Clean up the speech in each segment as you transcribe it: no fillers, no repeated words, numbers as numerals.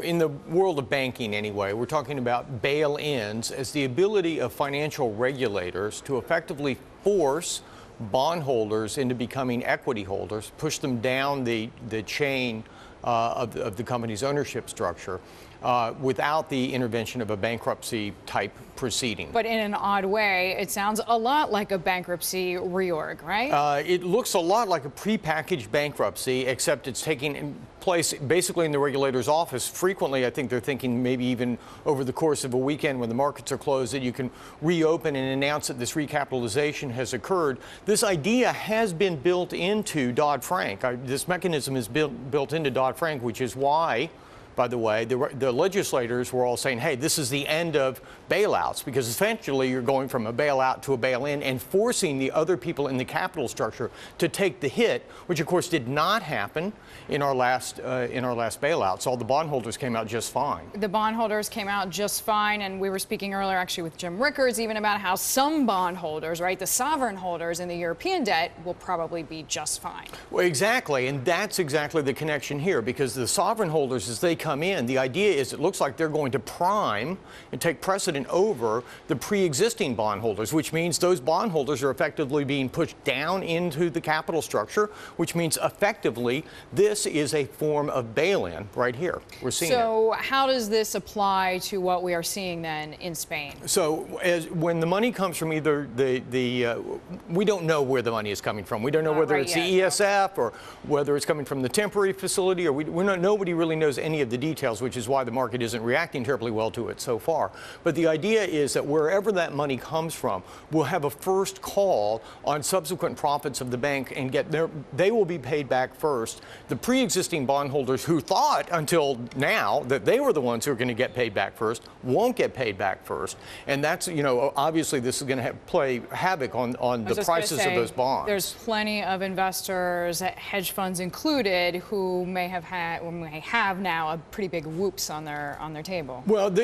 In the world of banking anyway, we're talking about bail-ins as the ability of financial regulators to effectively force bondholders into becoming equity holders, push them down the chain of the company's ownership structure without the intervention of a bankruptcy type proceeding. But in an odd way, it sounds a lot like a bankruptcy reorg, right? It looks a lot like a prepackaged bankruptcy, except it's taking place basically in the regulator's office. Frequently, I think they're thinking maybe even over the course of a weekend when the markets are closed that you can reopen and announce that this recapitalization has occurred. This idea has been built into Dodd-Frank. This mechanism is built into Dodd-Frank, which is why, by the way, the legislators were all saying, hey, this is the end of bailouts, because essentially you're going from a bailout to a bail-in and forcing the other people in the capital structure to take the hit, which of course did not happen in our last bailouts. All the bondholders came out just fine. The bondholders came out just fine, and we were speaking earlier actually with Jim Rickards even about how some bondholders, right, the sovereign holders in the European debt will probably be just fine. Well, exactly, and that's exactly the connection here, because the sovereign holders, as they come in, the idea is it looks like they're going to prime and take precedent over the pre-existing bondholders, which means those bondholders are effectively being pushed down into the capital structure, which means effectively this is a form of bail-in right here. We're seeing So how does this apply to what we are seeing then in Spain? So when the money comes from either we don't know where the money is coming from. We don't know whether it's the ESF or whether it's coming from the temporary facility, or nobody really knows any of the details, which is why the market isn't reacting terribly well to it so far. But the idea is that wherever that money comes from, we'll have a first call on subsequent profits of the bank and they will be paid back first. The pre-existing bondholders who thought until now that they were the ones who are going to get paid back first won't get paid back first. And that's, obviously this is going to play havoc on the prices of those bonds. There's plenty of investors, hedge funds included, who may have now a pretty big whoops on their table. Well,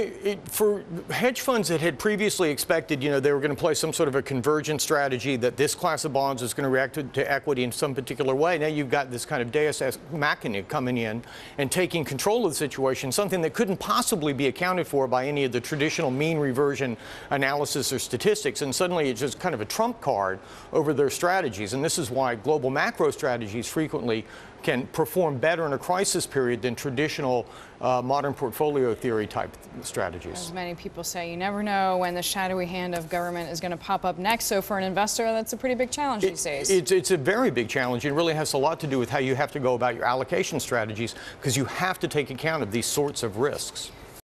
for hedge funds that had previously expected, they were going to play some sort of a convergence strategy, that this class of bonds is going to react to equity in some particular way. Now you've got this kind of deus ex machina coming in and taking control of the situation, something that couldn't possibly be accounted for by any of the traditional mean reversion analysis or statistics, and suddenly it's just kind of a trump card over their strategies. And this is why global macro strategies frequently can perform better in a crisis period than traditional modern portfolio theory type strategies. As many people say, you never know when the shadowy hand of government is going to pop up next. So for an investor, that's a pretty big challenge these days. It's a very big challenge. It really has a lot to do with how you have to go about your allocation strategies, because you have to take account of these sorts of risks.